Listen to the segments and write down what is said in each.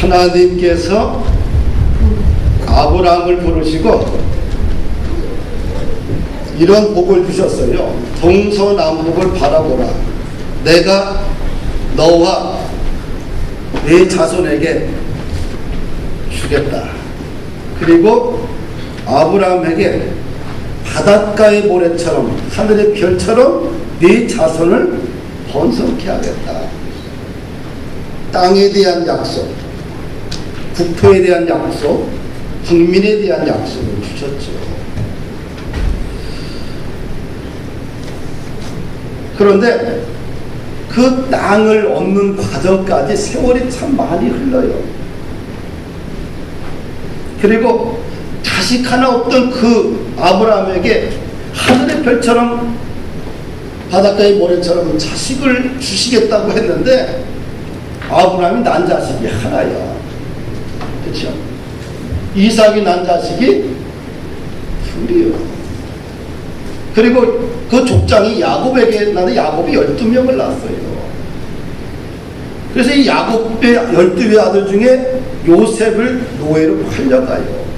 하나님께서 아브라함을 부르시고 이런 복을 주셨어요. 동서남북을 바라보라. 내가 너와 네 자손에게 주겠다. 그리고 아브라함에게 바닷가의 모래처럼 하늘의 별처럼 네 자손을 번성케 하겠다. 땅에 대한 약속, 국토에 대한 약속, 국민에 대한 약속을 주셨죠. 그런데 그 땅을 얻는 과정까지 세월이 참 많이 흘러요. 그리고 자식 하나 없던 그 아브라함에게 하늘의 별처럼 바닷가의 모래처럼 자식을 주시겠다고 했는데 아브라함이 난 자식이 하나야. 그렇죠? 이삭이 난 자식이 둘이요. 그리고 그 족장이 야곱에게 나는 야곱이 12명을 낳았어요. 그래서 이 야곱의 12의 아들 중에 요셉을 노예로 팔려가요.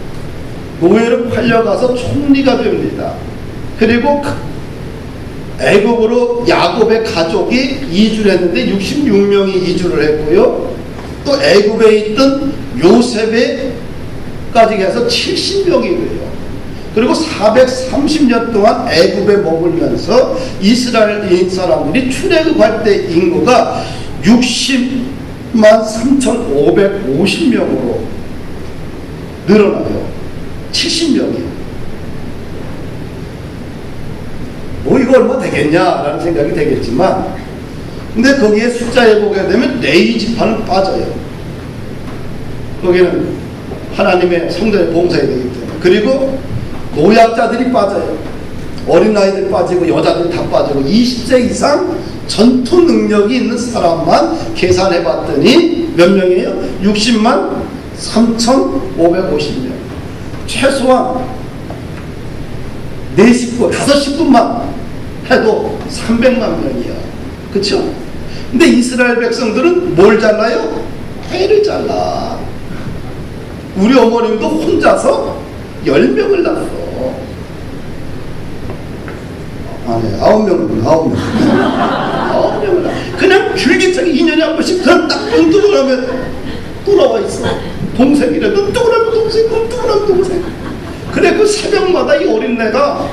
노예로 팔려가서 총리가 됩니다. 그리고 애굽으로 야곱의 가족이 이주를 했는데 66명이 이주를 했고요. 또 애굽에 있던 요셉에까지 해서 70명이고요. 그리고 430년 동안 애굽에 머물면서 이스라엘 사람들이 출애굽할 때 인구가 60만 3,550명으로 늘어나요. 70명이요. 뭐 이거 얼마 되겠냐라는 생각이 되겠지만, 근데 거기에 숫자에 보게 되면 레위 지파는 빠져요. 거기는 하나님의 성전에 봉사해야 되기 때문에. 그리고 노약자들이 빠져요. 어린아이들 빠지고 여자들 다 빠지고 20세 이상 전투 능력이 있는 사람만 계산해 봤더니 몇 명이에요? 60만 3,550명. 최소한 4식구, 5식구만 해도 300만 명이야. 그쵸? 근데 이스라엘 백성들은 뭘 잘라요? 회를 잘라. 우리 어머님도 혼자서 10명을 낳았어. 아니, 9명을 낳았어. 9명을 낳았어. 그냥 줄기차게 2년에 한 번씩 그냥 딱 눈 뜨고 나면 또 나와 있어. 동생이래. 눈 뜨고 나면 동생, 눈 뜨고 나면 동생. 그래, 그 새벽마다 이 어린애가,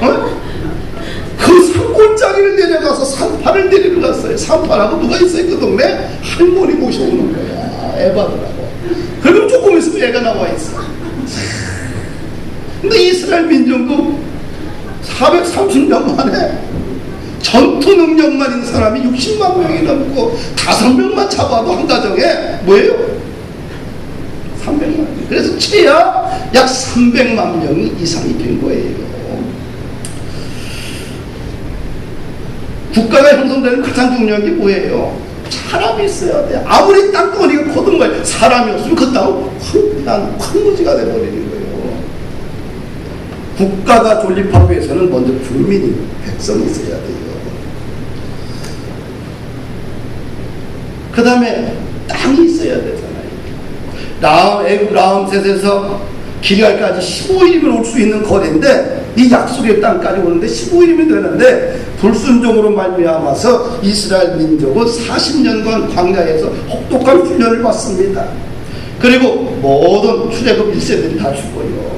그 산골짜기를 내려가서 산파를 데리러 갔어요. 산파라고 누가 있어요, 그 동네? 할머니 모셔오는 거야. 애 받으라고. 그리고 조금 있으면 애가 나와 있어. 근데 이스라엘 민족도 430년 만에 전투 능력만 있는 사람이 60만 명이 넘고 5명만 잡아도 한 가정에 뭐예요? 300만 명. 그래서 최하 약 300만 명이 이상이 된 거예요. 국가가 형성되는 가장 중요한 게 뭐예요? 사람이 있어야 돼. 아무리 땅덩어리가 커든 거예요. 사람이 없으면 그 땅은 황무지가 돼버리는 거예요. 국가가 존립하기 위해서는 먼저 국민이, 백성이 있어야 돼요. 그 다음에 땅이 있어야 되잖아요. 애굽 라암셋에서 기럇까지 15일이면 올 수 있는 거리인데 이 약속의 땅까지 오는데 15일이면 되는데 불순종으로 말미암아서 이스라엘 민족은 40년간 광야에서 혹독한 훈련을 받습니다. 그리고 모든 출애굽 1세들이 다 죽어요.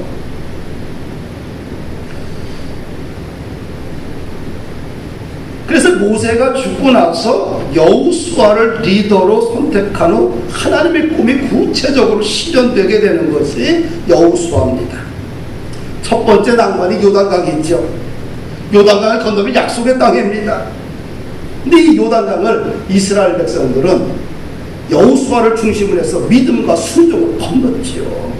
그래서 모세가 죽고 나서 여호수아를 리더로 선택한 후 하나님의 꿈이 구체적으로 실현되게 되는 것이 여호수아입니다. 첫 번째 낭만이 요단강이 있죠. 요단강을 건너면 약속의 땅입니다. 근데 이 요단강을 이스라엘 백성들은 여호수아를 중심으로 해서 믿음과 순종을 건넜지요.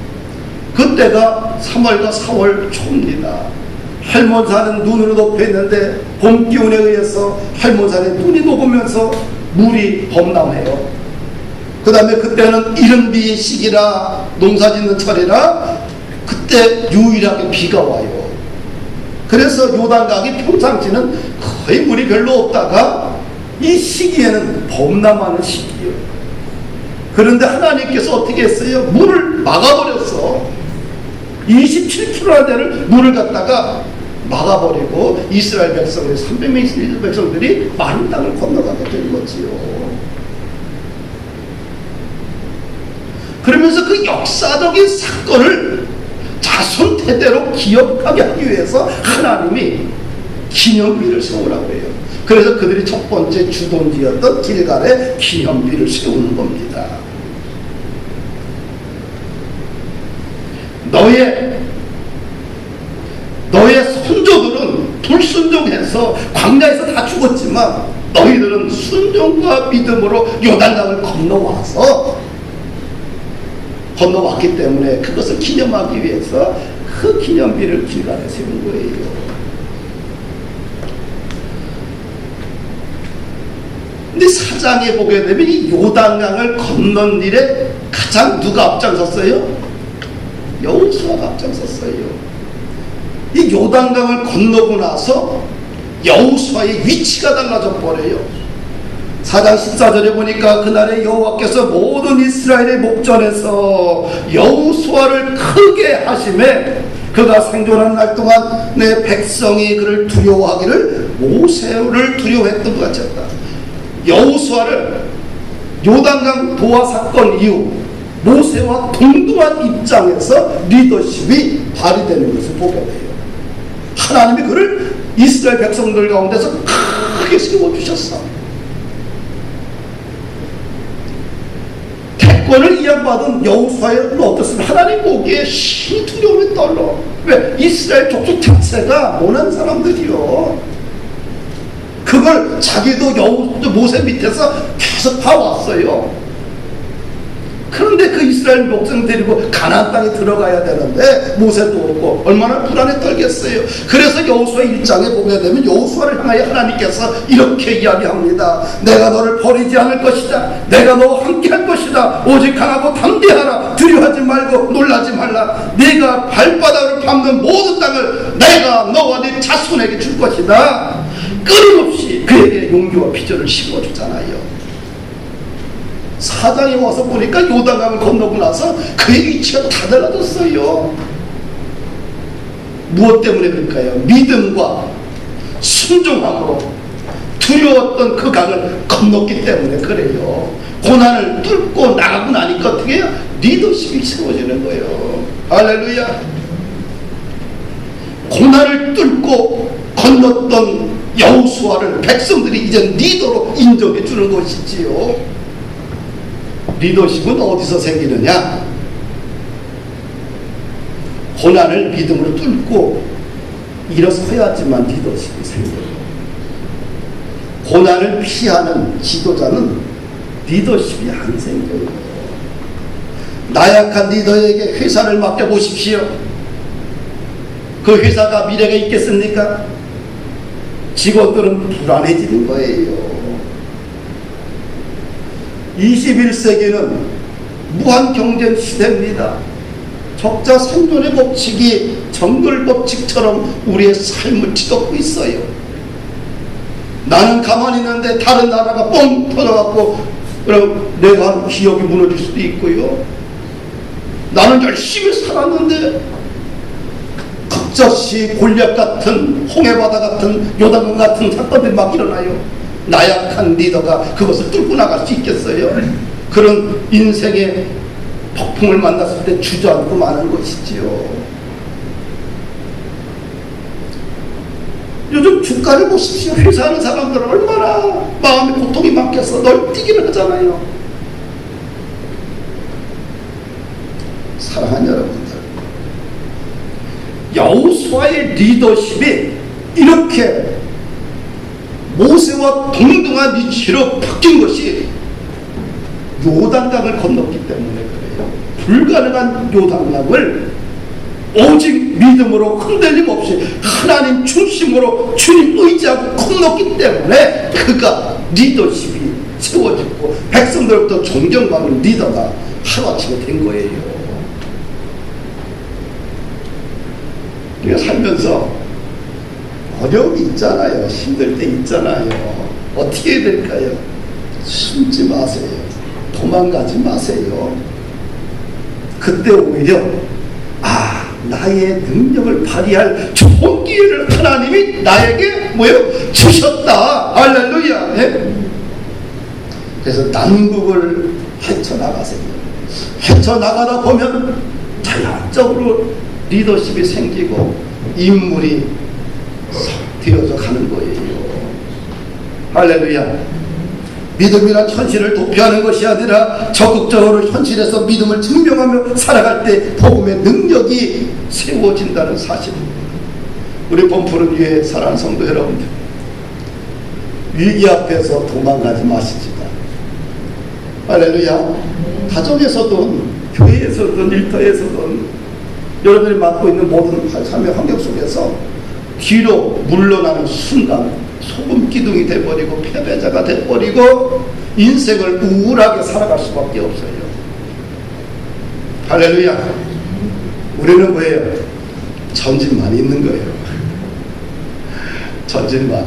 그때가 3월과 4월 초입니다. 할몬산은 눈으로 덮여있는데 봄 기온에 의해서 할몬산에 눈이 녹으면서 물이 범람해요. 그 다음에 그때는 이른비 시기라 농사짓는 철이라 그때 유일하게 비가 와요. 그래서 요단강이 평상시는 거의 물이 별로 없다가 이 시기에는 범람하는 시기예요. 그런데 하나님께서 어떻게 했어요? 물을 막아버렸어. 27km나 되는 물을 갖다가 막아버리고 이스라엘 백성들, 300명의 이스라엘 백성들이 마른 땅을 건너가게 된 거지요. 그러면서 그 역사적인 사건을 자손 대대로 기억하게 하기 위해서 하나님이 기념비를 세우라고 해요. 그래서 그들이 첫 번째 주동지였던 길갈에 기념비를 세우는 겁니다. 너의 선조들은 불순종해서 광야에서 다 죽었지만 너희들은 순종과 믿음으로 요단강을 건너왔기 때문에 그것을 기념하기 위해서 그 기념비를 길갈에 세운 거예요. 근데 사장에 보게 되면 이 요단강을 건넌 일에 가장 누가 앞장섰어요? 여호수아가 앞장섰어요. 이 요단강을 건너고 나서 여호수아의 위치가 달라져 버려요. 4장 14절에 보니까 그날에 여호와께서 모든 이스라엘의 목전에서 여호수아를 크게 하심에 그가 생존한 날 동안 내 백성이 그를 두려워하기를 모세를 두려워했던 것 같았다. 여호수아를 요단강 도하 사건 이후 모세와 동등한 입장에서 리더십이 발휘되는 것을 보게 돼요. 하나님이 그를 이스라엘 백성들 가운데서 크게 세워주셨어. 대권을 이양받은 여호수아는 어떻습니까? 하나님 보기에 심히 두려움이 떨려. 왜? 이스라엘 족속 자체가 모난 사람들이요. 그걸 자기도 모세 밑에서 계속 봐왔어요. 그런데 그 이스라엘 백성 데리고 가나안 땅에 들어가야 되는데 모세도 없고 얼마나 불안에 떨겠어요. 그래서 여호수아 1장에 보게 되면 여호수아를 향하여 하나님께서 이렇게 이야기합니다. 내가 너를 버리지 않을 것이다. 내가 너와 함께 할 것이다. 오직 강하고 담대하라. 두려워하지 말고 놀라지 말라. 네가 발바닥으로 밟는 모든 땅을 내가 너와 네 자손에게 줄 것이다. 끊임없이 그에게 용기와 비전을 심어주잖아요. 4장에 와서 보니까 요단강을 건너고 나서 그의 위치가 다 달라졌어요. 무엇 때문에 그럴까요? 믿음과 순종함으로 두려웠던 그 강을 건넜기 때문에 그래요. 고난을 뚫고 나가고 나니까 어떻게 해요? 리더십이 세워지는 거예요. 할렐루야. 고난을 뚫고 건넜던 여호수아를 백성들이 이제 리더로 인정해 주는 것이지요. 리더십은 어디서 생기느냐? 고난을 믿음으로 뚫고 일어서야지만 리더십이 생겨요. 고난을 피하는 지도자는 리더십이 안 생겨요. 나약한 리더에게 회사를 맡겨보십시오. 그 회사가 미래가 있겠습니까? 직원들은 불안해지는 거예요. 21세기는 무한 경쟁 시대입니다. 적자 생존의 법칙이 정글 법칙처럼 우리의 삶을 뒤덮고 있어요. 나는 가만히 있는데 다른 나라가 뻥 터져갖고 그럼 내가 한 기업이 무너질 수도 있고요. 나는 열심히 살았는데 갑자기 골리앗 같은 홍해바다 같은 요단강 같은 사건들이 막 일어나요. 나약한 리더가 그것을 뚫고 나갈 수 있겠어요? 그런 인생의 폭풍을 만났을 때 주저앉고 마는 것이지요. 요즘 주가를 보십시오. 회사하는 사람들은 얼마나 마음에 고통이 많겠어. 널뛰기를 하잖아요. 사랑하는 여러분들, 여호수아의 리더십이 이렇게 모세와 동등한 위치로 바뀐 것이 요단강을 건넜기 때문에 그래요. 불가능한 요단강을 오직 믿음으로 흔들림 없이 하나님 중심으로 주님 의지하고 건넜기 때문에 그가 리더십이 세워지고 백성들로부터 존경받는 리더가 하루아침에 된 거예요. 우리가 살면서 어려움이 있잖아요. 힘들 때 있잖아요. 어떻게 해야 될까요? 숨지 마세요. 도망가지 마세요. 그때 오히려 나의 능력을 발휘할 좋은 기회를 하나님이 나에게 주셨다. 할렐루야. 네? 그래서 난국을 헤쳐나가세요. 헤쳐나가다 보면 자연적으로 리더십이 생기고 인물이 되어져 가는 거예요. 할렐루야. 믿음이란 현실을 도피하는 것이 아니라 적극적으로 현실에서 믿음을 증명하며 살아갈 때 복음의 능력이 세워진다는 사실입니다. 우리 범푸른 위에 사랑하는 성도 여러분들, 위기 앞에서 도망가지 마십시다. 할렐루야. 가정에서든 교회에서든 일터에서든 여러분이 맡고 있는 모든 삶의 환경 속에서 뒤로 물러나는 순간 소금 기둥이 돼버리고 패배자가 돼버리고 인생을 우울하게 살아갈 수밖에 없어요. 할렐루야. 우리는 뭐예요? 전진만 있는 거예요. 전진만.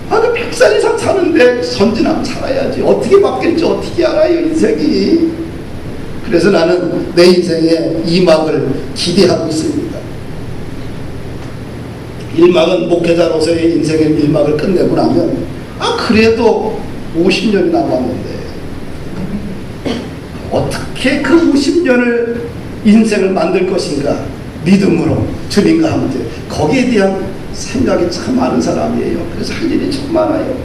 그 100살 이상 사는데 전진하면 살아야지. 어떻게 바뀔지 어떻게 알아요, 인생이. 그래서 나는 내 인생의 2막을 기대하고 있습니다. 1막은 목회자로서의 인생의 1막을 끝내고 나면 그래도 50년이 남았는데 어떻게 그 50년을 인생을 만들 것인가, 믿음으로 주님과 함께. 거기에 대한 생각이 참 많은 사람이에요. 그래서 할 일이 참 많아요.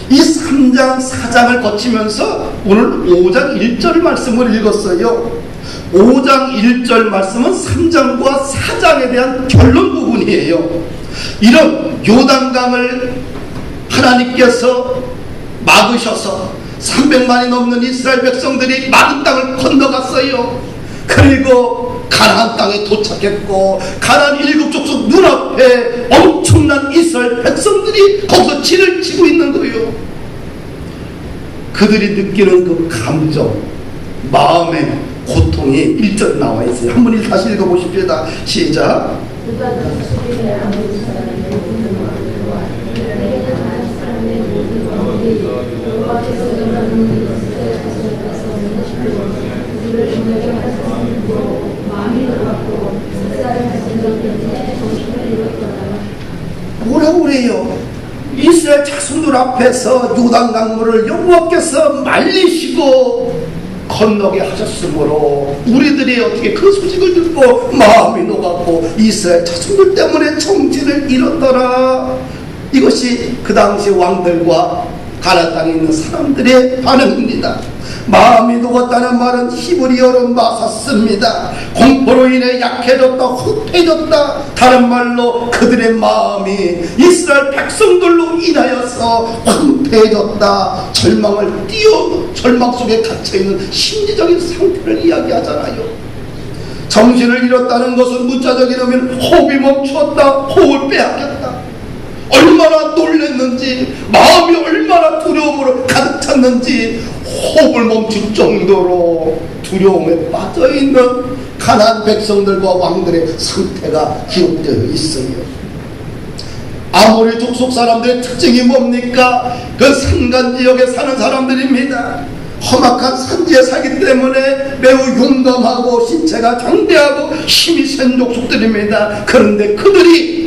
이 3장 4장을 거치면서 오늘 5장 1절 말씀을 읽었어요. 5장 1절 말씀은 3장과 4장에 대한 결론 부분이에요. 이런 요단강을 하나님께서 막으셔서 300만이 넘는 이스라엘 백성들이 많은 땅을 건너갔어요. 그리고 가나안 땅에 도착했고, 가나안 7 족속 눈앞에 엄청난 이스라엘 백성들이 거기서 진을 치고 있는 거예요. 그들이 느끼는 그 감정, 마음의 고통이 1절 나와 있어요. 한번 다시 읽어보십시다. 시작. 뭐라고 그래요? 이스라엘 자손들 앞에서 요단강물을 여호와께서 말리시고 건너게 하셨으므로 우리들이 어떻게 그 소식을 듣고 마음이 녹았고 이스라엘 자손들 때문에 정신을 잃었더라. 이것이 그 당시 왕들과 가나안 땅에 있는 사람들의 반응입니다. 마음이 녹았다는 말은 히브리어로 마사스입니다. 공포로 인해 약해졌다, 후퇴해졌다. 다른 말로 그들의 마음이 이스라엘 백성들로 인하여서 후퇴해졌다. 절망 속에 갇혀있는 심리적인 상태를 이야기하잖아요. 정신을 잃었다는 것은 문자적인 의미는 호흡이 멈추었다, 호흡을 빼앗겼다. 얼마나 놀랐는지, 마음이 얼마나 두려움으로 가득 찼는지 호흡을 멈출 정도로 두려움에 빠져있는 가나안 백성들과 왕들의 상태가 기록되어 있어요. 아모리 족속 사람들의 특징이 뭡니까? 그 산간지역에 사는 사람들입니다. 험악한 산지에 살기 때문에 매우 용감하고 신체가 장대하고 힘이 센 족속들입니다. 그런데 그들이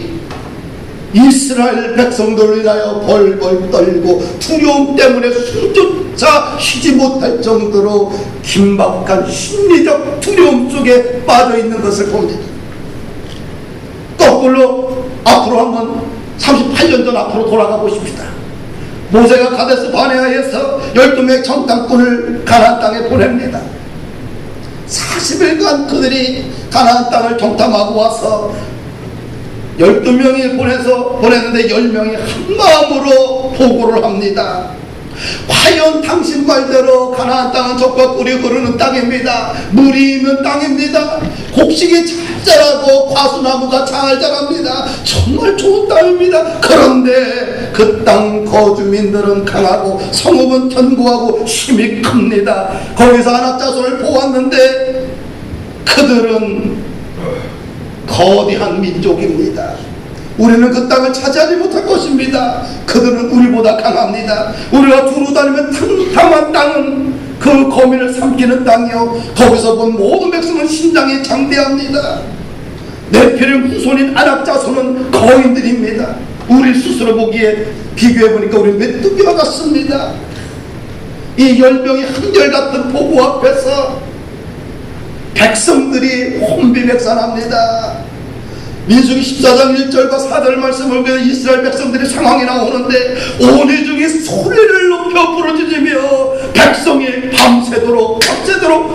이스라엘 백성들을 인하여 벌벌 떨고 두려움 때문에 숨조차 쉬지 못할 정도로 긴박한 심리적 두려움 속에 빠져있는 것을 봅니다. 거꾸로 앞으로 한번 38년 전 앞으로 돌아가 보십시다. 모세가 가데스 바네아에서 12명의 정탐꾼을 가나안 땅에 보냅니다. 40일간 그들이 가나안 땅을 정탐하고 와서 12명이 보냈는데 10명이 한마음으로 보고를 합니다. 과연 당신 말대로 가나안 땅은 적과 꿀이 흐르는 땅입니다. 물이 있는 땅입니다. 곡식이 잘 자라고 과수나무가 잘 자랍니다. 정말 좋은 땅입니다. 그런데 그 땅 거주민들은 강하고 성읍은 견고하고 힘이 큽니다. 거기서 안악자손을 보았는데 그들은 거대한 민족입니다. 우리는 그 땅을 차지하지 못할 것입니다. 그들은 우리보다 강합니다. 우리가 두루 다니면 탐탐한 땅은 그 거민을 삼키는 땅이요, 거기서 본 모든 백성은 신장이 장대합니다. 네피림 후손인 아낙 자손은 거인들입니다. 우리 스스로 보기에 비교해보니까 우리 메뚜기와 같습니다. 이 10명이 한결같은 보고 앞에서 백성들이 혼비백산합니다. 민수기 14장 1절과 4절 말씀을 보면 이스라엘 백성들의 상황이 나오는데 온 회중이 소리를 높여 부르짖으며 백성이 밤새도록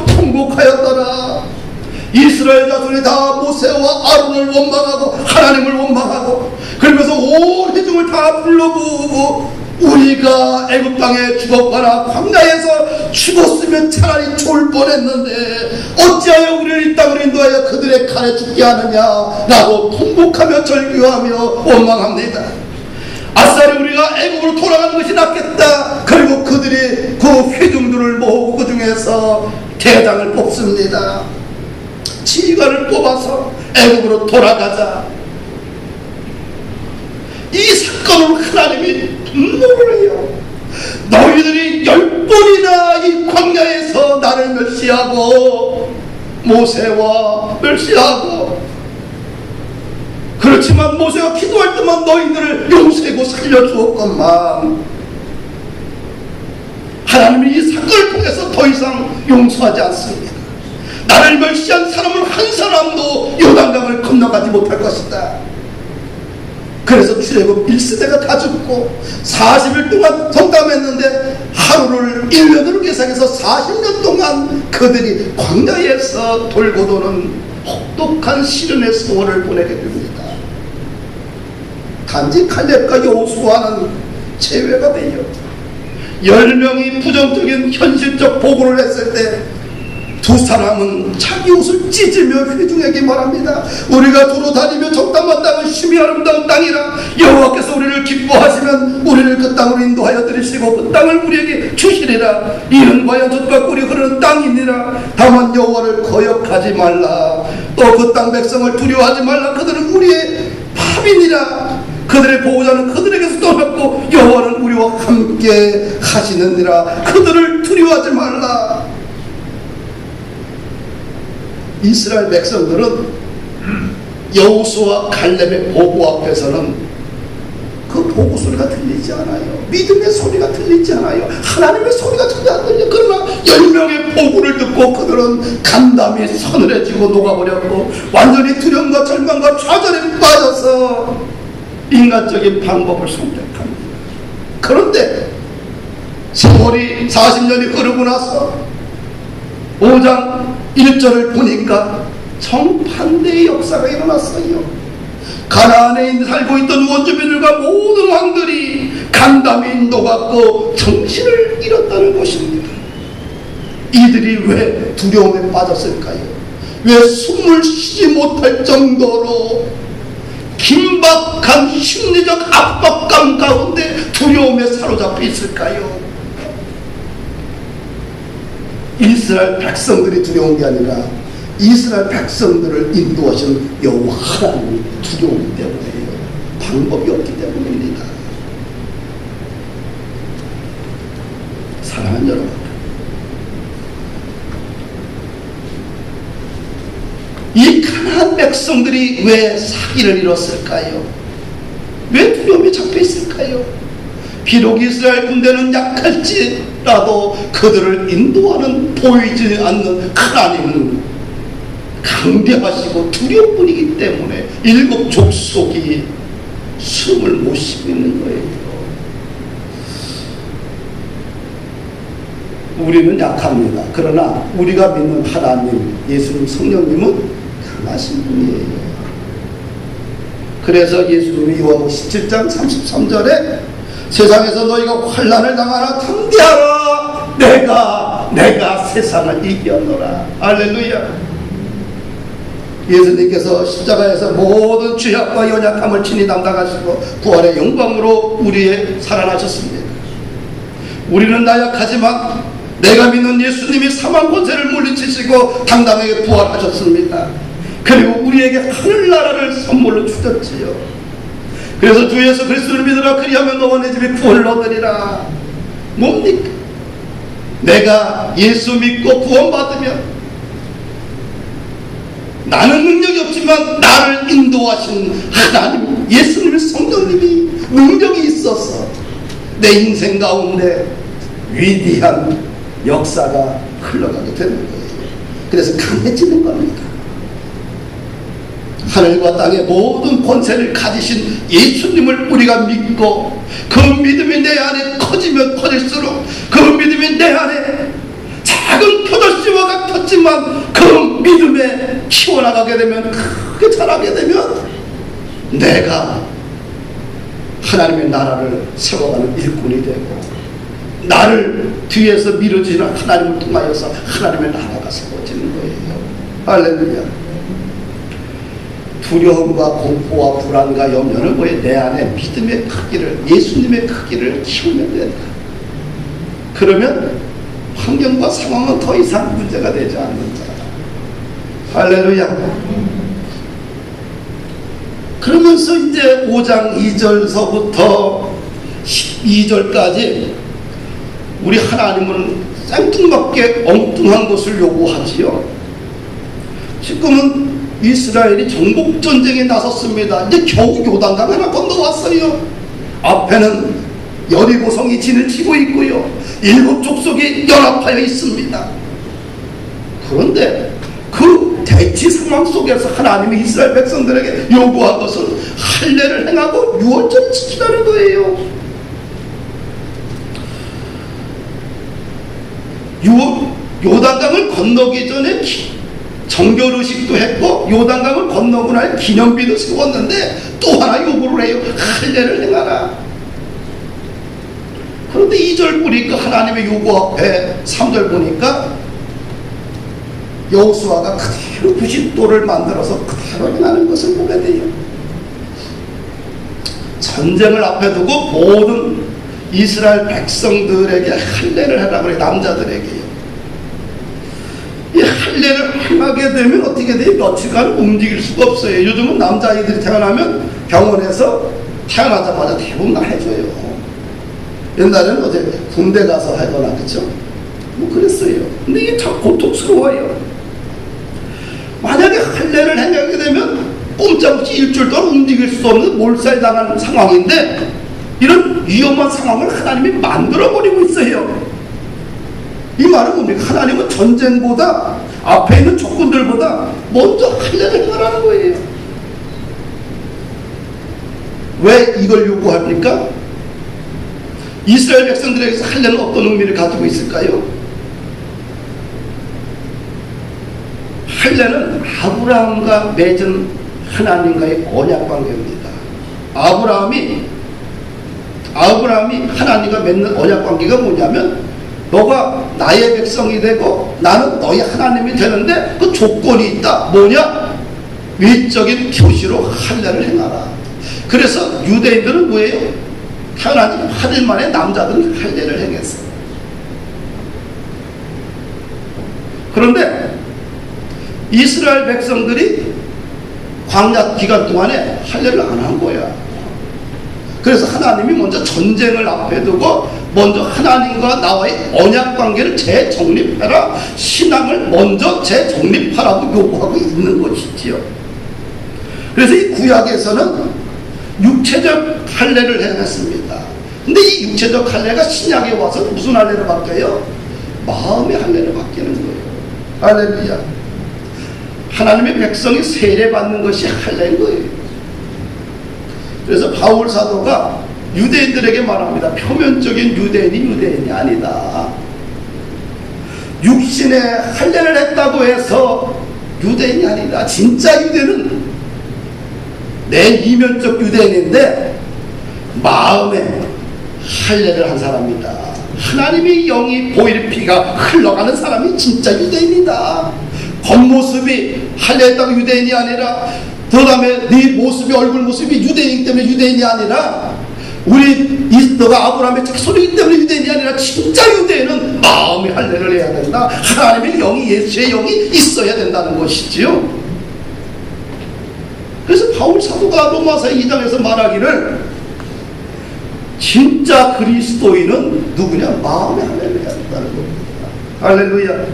통곡하였더라. 이스라엘 자손이 다 모세와 아론을 원망하고 하나님을 원망하고, 그러면서 온 회중을 다 불러부으고 우리가 애굽 땅에 죽었거나 광야에서 죽었으면 차라리 좋을 뻔했는데 어찌하여 우리를 이 땅으로 인도하여 그들의 칼에 죽게 하느냐라고 통곡하며 절규하며 원망합니다. 아싸리 우리가 애굽으로 돌아가는 것이 낫겠다. 그리고 그들이 그 회중들을 모으고 그 중에서 대장을 뽑습니다. 지휘관을 뽑아서 애굽으로 돌아가자. 이 사건으로 하나님이 분노를 해요. 너희들이 10번이나 이 광야에서 나를 멸시하고 모세와 멸시하고, 그렇지만 모세가 기도할 때만 너희들을 용서하고 살려주었건만 하나님이 이 사건을 통해서 더 이상 용서하지 않습니다. 나를 멸시한 사람은 한 사람도 요단강을 건너가지 못할 것이다. 그래서 출애굽 1세대가 다 죽고 40일 동안 덕담했는데 하루를 1년으로 계산해서 40년 동안 그들이 광야에서 돌고 도는 혹독한 시련의 세월을 보내게 됩니다. 단지 칼렙과 여호수아는 제외가 돼요. 10명이 부정적인 현실적 보고를 했을 때 두 사람은 자기 옷을 찢으며 회중에게 말합니다. 우리가 두루 다니며 적당한 땅은 심히 아름다운 땅이라 여호와께서 우리를 기뻐하시면 우리를 그 땅으로 인도하여 드리시고 그 땅을 우리에게 주시리라. 이는 과연 젖과 꿀이 흐르는 땅이니라. 다만 여호와를 거역하지 말라. 또 그 땅 백성을 두려워하지 말라. 그들은 우리의 밥이니라. 그들의 보호자는 그들에게서 떠났고 여호와는 우리와 함께 하시느니라. 그들을 두려워하지 말라. 이스라엘 백성들은 여호수아 칼렙의 보고 앞에서는 그 보고 소리가 들리지 않아요. 믿음의 소리가 들리지 않아요. 하나님의 소리가 전혀 안 들려. 그러나 10명의 보고를 듣고 그들은 간담이 서늘해지고 녹아버렸고 완전히 두려움과 절망과 좌절에 빠져서 인간적인 방법을 선택합니다. 그런데 세월이 40년이 흐르고 나서 5장 1절을 보니까 정반대의 역사가 일어났어요. 가나안에 살고 있던 원주민들과 모든 왕들이 간담이 녹았고 정신을 잃었다는 것입니다. 이들이 왜 두려움에 빠졌을까요? 왜 숨을 쉬지 못할 정도로 긴박한 심리적 압박감 가운데 두려움에 사로잡혀 있을까요? 이스라엘 백성들이 두려운 게 아니라 이스라엘 백성들을 인도하시는 여호와 하나님이 두려우기 때문이에요. 방법이 없기 때문입니다. 사랑하는 여러분, 이 가나안 백성들이 왜 사기를 잃었을까요? 왜 두려움에 잡혀 있을까요? 비록 이스라엘 군대는 약할지라도 그들을 인도하는 보이지 않는 하나님은 강대하시고 두려운 분이기 때문에 7 족속이 숨을 못 쉬고 있는 거예요. 우리는 약합니다. 그러나 우리가 믿는 하나님, 예수님, 성령님은 강하신 분이에요. 그래서 예수님이 요한복음 17장 33절에 세상에서 너희가 환난을 당하나 담대하라. 내가 세상을 이겼노라. 할렐루야. 예수님께서 십자가에서 모든 죄악과 연약함을 친히 담당하시고 부활의 영광으로 우리의 살아나셨습니다. 우리는 나약하지만 내가 믿는 예수님이 사망 권세를 물리치시고 당당하게 부활하셨습니다. 그리고 우리에게 하늘나라를 선물로 주셨지요. 그래서 주 예수 그리스도를 믿으라. 그리하면 너와 내 집에 구원을 얻으리라. 뭡니까? 내가 예수 믿고 구원받으면 나는 능력이 없지만 나를 인도하신 하나님, 예수님의 성령님이 능력이 있어서 내 인생 가운데 위대한 역사가 흘러가게 되는 거예요. 그래서 강해지는 겁니다. 하늘과 땅의 모든 권세를 가지신 예수님을 우리가 믿고 그 믿음이 내 안에 커지면 커질수록 그 믿음이 내 안에 작은 표절씨와 같았지만 그 믿음에 키워나가게 되면, 크게 자라게 되면 내가 하나님의 나라를 세워가는 일꾼이 되고 나를 뒤에서 밀어주는 하나님을 통하여서 하나님의 나라가 세워지는 거예요. 할렐루야. 두려움과 공포와 불안과 염려는 뭐예요? 내 안에 믿음의 크기를, 예수님의 크기를 키우면 된다. 그러면 환경과 상황은 더 이상 문제가 되지 않는다. 할렐루야. 그러면서 이제 5장 2절서부터 12절까지 우리 하나님은 생뚱맞게 엉뚱한 것을 요구하지요. 지금은 이스라엘이 정복전쟁에 나섰습니다. 이제 겨우 요단강 하나 건너왔어요. 앞에는 여리고성이 진을 치고 있고요, 7 족속이 연합하여 있습니다. 그런데 그 대치 상황 속에서 하나님이 이스라엘 백성들에게 요구한 것은 할례를 행하고 유월절을 지키라는 거예요. 요단강을 건너기 전에 정결의식도 했고 요단강을 건너고 나서 기념비도 세웠는데 또 하나 요구를 해요. 할례를 행하라. 그런데 2절 보니까 하나님의 요구 앞에 3절 보니까 여호수아가 그대로 90도를 만들어서 그대로 행하는 것을 보게 돼요. 전쟁을 앞에 두고 모든 이스라엘 백성들에게 할례를 하라고 해요. 남자들에게요. 이 할례를 행하게 되면 어떻게 돼요? 며칠간 움직일 수가 없어요. 요즘은 남자아이들이 태어나면 병원에서 태어나자마자 대부분 다 해줘요. 옛날에는 어제 군대 가서 하거나, 그쵸? 뭐 그랬어요. 근데 이게 참 고통스러워요. 만약에 할례를 행하게 되면 꼼짝없이 일주일 동안 움직일 수 없는 몰살당하는 상황인데, 이런 위험한 상황을 하나님이 만들어버리고 있어요. 이 말은 뭡니까? 하나님은 전쟁보다 앞에 있는 적군들보다 먼저 할례를 행하라는 거예요. 왜 이걸 요구합니까? 이스라엘 백성들에게서 할례는 어떤 의미를 가지고 있을까요? 할례는 아브라함과 맺은 하나님과의 언약 관계입니다. 아브라함이 하나님과 맺는 언약 관계가 뭐냐면, 너가 나의 백성이 되고 나는 너의 하나님이 되는데 그 조건이 있다. 뭐냐? 외적인 표시로 할례를 행하라. 그래서 유대인들은 뭐예요? 태어난 지 8일 만에 남자들은 할례를 행했어요. 그런데 이스라엘 백성들이 광야 기간 동안에 할례를 안 한 거야. 그래서 하나님이 먼저 전쟁을 앞에 두고 먼저 하나님과 나와의 언약 관계를 재정립해라, 신앙을 먼저 재정립하라고 요구하고 있는 것이지요. 그래서 이 구약에서는 육체적 할례를 행했습니다. 근데 이 육체적 할례가 신약에 와서 무슨 할례를 바뀌어요? 마음의 할례를 바뀌는 거예요. 할렐루야. 하나님의 백성이 세례받는 것이 할례인 거예요. 그래서 바울 사도가 유대인들에게 말합니다. 표면적인 유대인이 아니다. 육신의 할례를 했다고 해서 유대인이 아니다. 진짜 유대는 내 이면적 유대인인데 마음에 할례를 한 사람이다. 하나님의 영이 보이는 피가 흘러가는 사람이 진짜 유대인이다. 겉모습이 할례했다고 유대인이 아니라, 그 다음에 네 모습이, 얼굴 모습이 유대인이기 때문에 유대인이 아니라, 너가 아브라함의 자손이기 때문에 유대인이 아니라 진짜 유대인은 마음의 할례를 해야 된다. 하나님의 영이, 예수의 영이 있어야 된다는 것이지요. 그래서 바울 사도가 로마서 2장에서 말하기를 진짜 그리스도인은 누구냐? 마음에 할렐루야 한다는 겁니다. 할렐루야.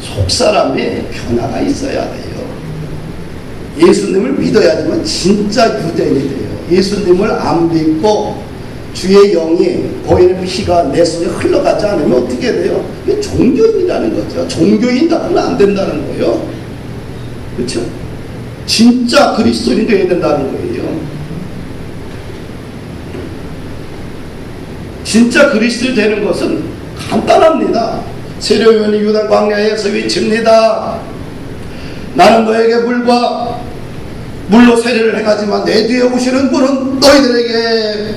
속사람이 변화가 있어야 돼요. 예수님을 믿어야지만 진짜 유대인이 돼요. 예수님을 안 믿고 주의 영이 보이는 피가 내 속에 흘러가지 않으면 어떻게 돼요? 이게 종교인이라는 거죠. 종교인답으면 안 된다는 거예요. 그렇죠? 진짜 그리스도인이 되어야 된다는 거예요. 진짜 그리스도인이 되는 것은 간단합니다. 세례요한이 유다 광야에서 외칩니다. 나는 너에게 물로 세례를 행하지만 내 뒤에 오시는 분은 너희들에게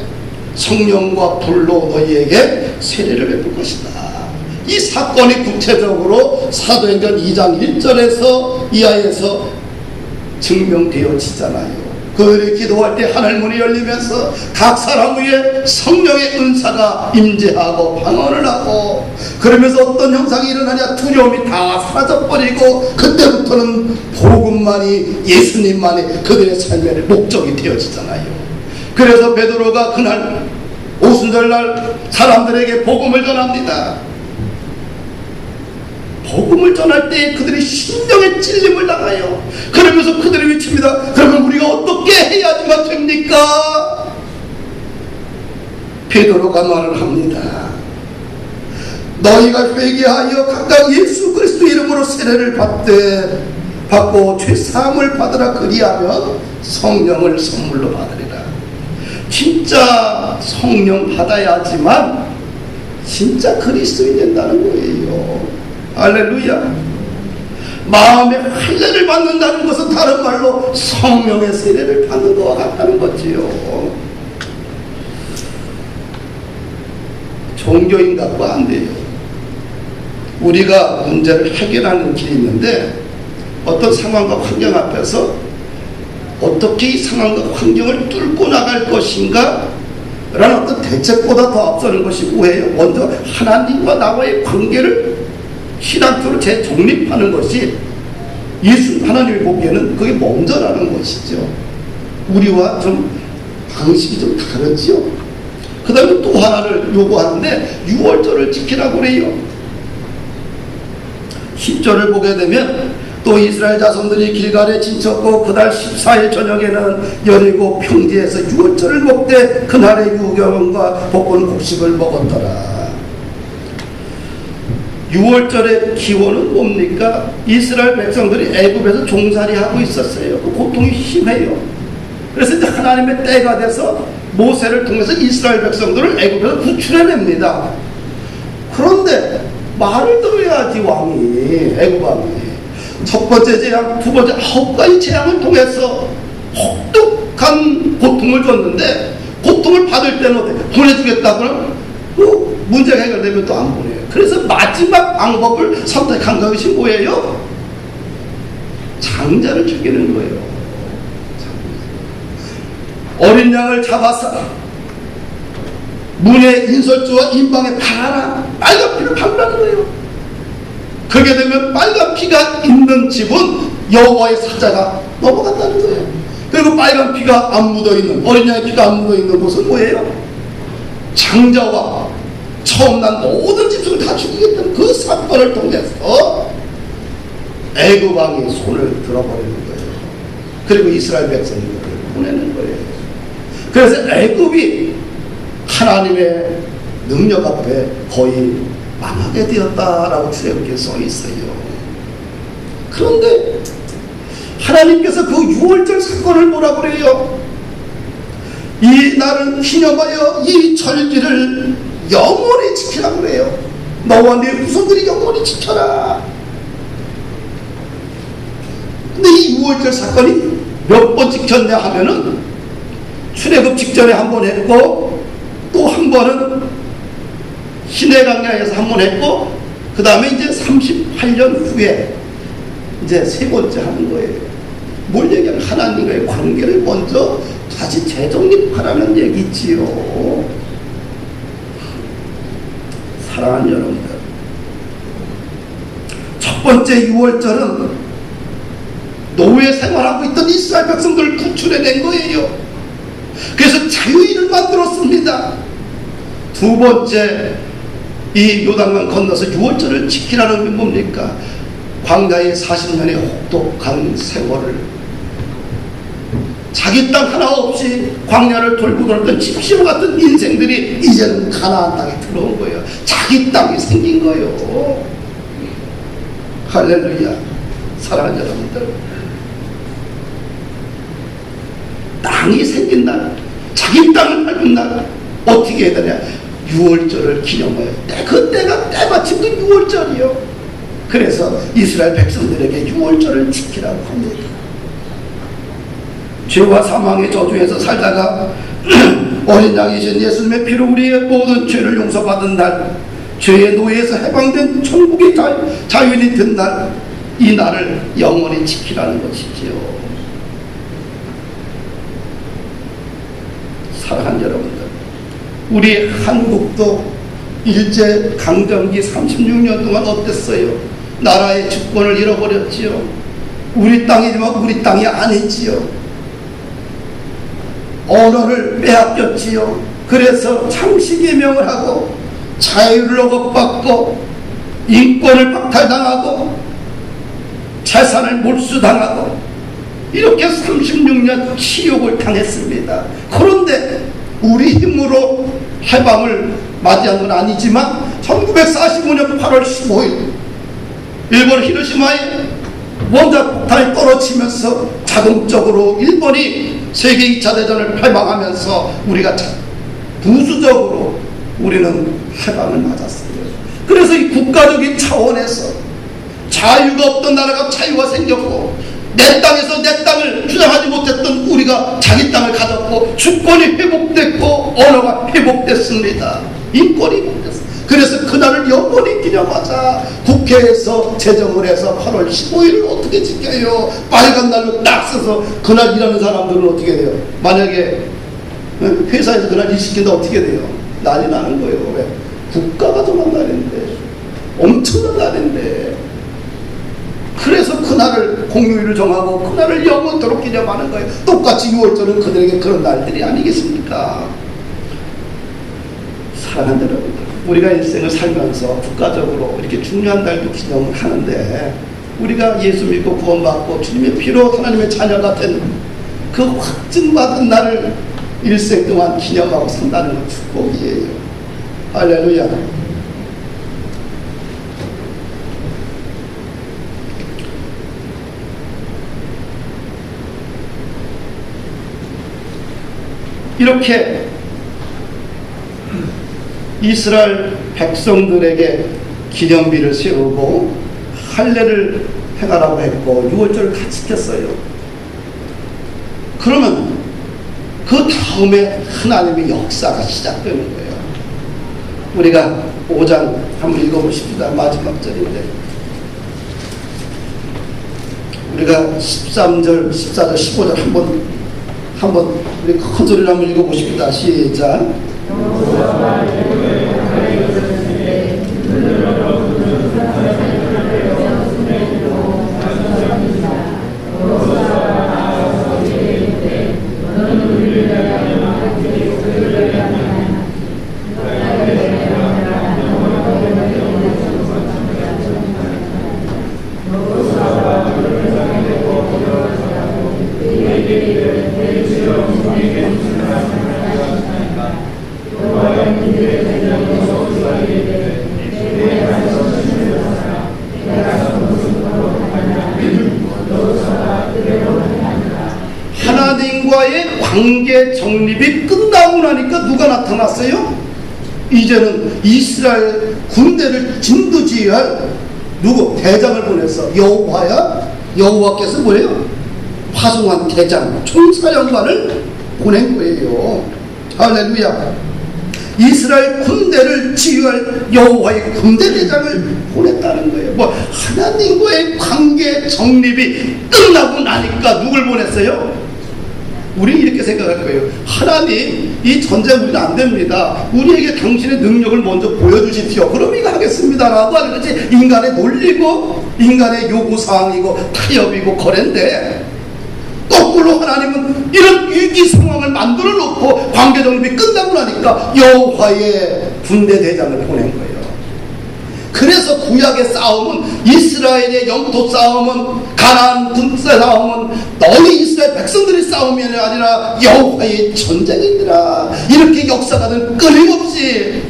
성령과 불로 너희에게 세례를 베풀 것이다. 이 사건이 구체적으로 사도행전 2장 1절에서 이하에서 증명되어지잖아요. 그들이 기도할 때 하늘문이 열리면서 각 사람 위에 성령의 은사가 임재하고 방언을 하고, 그러면서 어떤 현상이 일어나냐? 두려움이 다 사라져버리고 그때부터는 복음만이, 예수님만이 그들의 삶의 목적이 되어지잖아요. 그래서 베드로가 그날 오순절날 사람들에게 복음을 전합니다. 복음을 전할 때 그들이 심령의 찔림을 당해요. 그러면서 그들이 외칩니다. 그러면 우리가 어떻게 해야지만 됩니까? 베드로가 말을 합니다. 너희가 회개하여 각각 예수 그리스도 이름으로 세례를 받고 죄사함을 받으라. 그리하면 성령을 선물로 받으리라. 진짜 성령 받아야지만 진짜 그리스도인이 된다는 거예요. 할렐루야. 마음의 할례를 받는다는 것은 다른 말로 성령의 세례를 받는 것과 같다는 거지요. 종교인 갖고 안 돼요. 우리가 문제를 해결하는 길이 있는데, 어떤 상황과 환경 앞에서 어떻게 이 상황과 환경을 뚫고 나갈 것인가 라는 어떤 대책보다 더 앞서는 것이 뭐예요? 먼저 하나님과 나와의 관계를 신앙적으로 재정립하는 것이 하나님이 보기에는 그게 먼저라는 것이죠. 우리와 좀 방식이 좀 다르죠. 그 다음에 또 하나를 요구하는데 6월절을 지키라고 그래요. 10절을 보게 되면 또 이스라엘 자손들이 길갈에 진쳤고 그달 14일 저녁에는 여리고 평지에서 6월절을 먹되 그날의 유경과 볶은 곡식을 먹었더라. 6월절의 기원은 뭡니까? 이스라엘 백성들이 애굽에서 종살이하고 있었어요. 그 고통이 심해요. 그래서 이제 하나님의 때가 돼서 모세를 통해서 이스라엘 백성들을 애굽에서 구출해냅니다. 그런데 말을 들어야지 왕이, 애굽 왕이. 첫 번째 재앙, 두 번째 9가지 재앙을 통해서 혹독한 고통을 줬는데, 고통을 받을 때는 어떻게 보내주겠다고는 그 문제가 해결되면 또 안 보내요. 그래서 마지막 방법을 선택한 것이 뭐예요? 장자를 죽이는 거예요. 어린 양을 잡아서 문의 인설주와 인방에 바라라. 빨간 피를 바르라는 거예요. 그렇게 되면 빨간 피가 있는 집은 여호와의 사자가 넘어간다는 거예요. 그리고 빨간 피가 안 묻어있는, 어린 양의 피가 안 묻어있는 곳은 뭐예요? 장자와 처음 난 모든 집중을 다 죽이겠다는 그 사건을 통해서 애굽 왕이 손을 들어버리는 거예요. 그리고 이스라엘 백성들을 보내는 거예요. 그래서 애굽이 하나님의 능력 앞에 거의 망하게 되었다라고 출애굽기에 써 있어요. 그런데 하나님께서 그 6월절 사건을 뭐라고 그래요? 이 날은 기념하여 이 절기를 영원히 지키라고 그래요. 너와 네 후손들이 영원히 지켜라. 근데 이 6월절 사건이 몇 번 지켰냐 하면은 출애굽 직전에 한 번 했고, 또 한 번은 시내강야에서 한 번 했고, 그 다음에 이제 38년 후에 이제 세 번째 하는 거예요. 뭘 얘기하면 하나님과의 관계를 먼저 다시 재정립하라는 얘기지요. 사랑하는 여러분들, 첫 번째 6월절은 노예 생활하고 있던 이스라엘 백성들을 구출해낸 거예요. 그래서 자유인을 만들었습니다. 두 번째, 이 요단강 건너서 유월절을 지키라는 게 뭡니까? 광야의 40년의 혹독한 세월을, 자기 땅 하나 없이 광야를 돌고 돌았던 집시로 같은 인생들이 이제는 가나안 땅에 들어온 거예요. 자기 땅이 생긴 거예요. 할렐루야. 사랑하는 여러분들, 땅이 생긴 날, 자기 땅을 밟은 날 어떻게 해야 되냐? 유월절을 기념해요. 그때가 때마침 그 유월절이요. 그래서 이스라엘 백성들에게 유월절을 지키라고 합니다. 죄와 사망의 저주에서 살다가 어린 양이신 예수님의 피로 우리의 모든 죄를 용서받은 날, 죄의 노예에서 해방된 천국의 자유인이 된 날, 이 날을 영원히 지키라는 것이지요. 사랑하는 여러분들, 우리 한국도 일제 강점기 36년 동안 어땠어요? 나라의 주권을 잃어버렸지요. 우리 땅이지만 우리 땅이 아니지요. 언어를 빼앗겼지요. 그래서 창씨개명을 하고 자유를 억압받고 인권을 박탈당하고 재산을 몰수당하고 이렇게 36년 치욕을 당했습니다. 그런데 우리 힘으로 해방을 맞이한 건 아니지만 1945년 8월 15일 일본 히로시마에 원자폭탄이 떨어지면서 자동적으로 일본이 세계 2차 대전을 해방하면서 우리가 부수적으로 우리는 해방을 맞았어요. 그래서 이 국가적인 차원에서 자유가 없던 나라가 자유가 생겼고, 내 땅에서 내 땅을 주장하지 못했던 우리가 자기 땅을 가졌고, 주권이 회복됐고 언어가 회복됐습니다. 인권이 회복됐습니다. 그래서 그날을 영원히 기념하자 국회에서 제정을 해서 8월 15일을 어떻게 지켜요? 빨간 날로 딱 써서 그날 일하는 사람들은 어떻게 돼요? 만약에 회사에서 그날 일 시킨다 어떻게 돼요? 난리 나는 거예요. 왜? 국가가 정한 날인데, 엄청난 날인데. 그래서 그날을 공휴일을 정하고 그날을 영원토록 기념하는 거예요. 똑같이 6월절은 그들에게 그런 날들이 아니겠습니까? 사랑하는 여러분들, 우리가 일생을 살면서 국가적으로 이렇게 중요한 날도 기념을 하는데, 우리가 예수 믿고 구원받고 주님의 피로 하나님의 자녀가 된 그 확증받은 날을 일생 동안 기념하고 산다는 건 축복이에요. 할렐루야. 이렇게 이스라엘 백성들에게 기념비를 세우고 할례를 행하라고 했고 6월절을 같이 지켰어요. 그러면 그 다음에 하나님의 역사가 시작되는 거예요. 우리가 5장 한번 읽어보십시다. 마지막 절인데, 우리가 13절, 14절, 15절 한번 우리 큰 소리로 한번 읽어보십시다. 시작. 하나님과의 관계 정립이 끝나고 나니까 누가 나타났어요? 이제는 이스라엘 군대를 진두지휘할 누구? 대장을 보내서 여호와께서 뭐예요? 파송한 대장, 총사령관을 보낸 거예요. 할렐루야. 이스라엘 군대를 지휘할 여호와의 군대 대장을 보냈다는 거예요. 뭐 하나님과의 관계 정립이 끝나고 나니까 누굴 보냈어요? 우리 이렇게 생각할 거예요. 하나님, 이 전쟁 우리는 안 됩니다. 우리에게 당신의 능력을 먼저 보여주십시오. 그럼 이거 하겠습니다. 판단하고 하는 것이 인간의 논리고 인간의 요구사항이고 타협이고 거래인데, 거꾸로 하나님은 이런 위기 상황을 만들어 놓고 관계 정립이 끝나고 나니까 여호와의 군대 대장을 보낸 거예요. 그래서 구약의 싸움은, 이스라엘의 영토 싸움은, 가나안 군사 싸움은 너희 이스라엘 백성들의 싸움이 아니라 여호와의 전쟁이더라, 이렇게 역사가는 끊임없이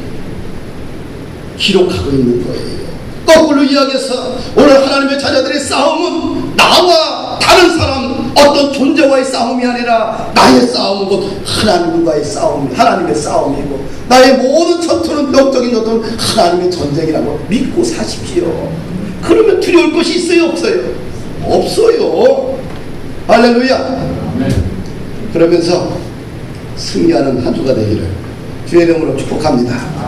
기록하고 있는 거예요. 거꾸로 이야기해서 오늘 하나님의 자녀들의 싸움은 나와 다른 사람 어떤 존재와의 싸움이 아니라 나의 싸움은 곧 하나님과의 싸움, 하나님의 싸움이고, 나의 모든 전투는 영적인 전투는 하나님의 전쟁이라고 믿고 사십시오. 그러면 두려울 것이 있어요, 없어요? 없어요. 할렐루야. 그러면서 승리하는 한 주가 되기를 주의 이름으로 축복합니다.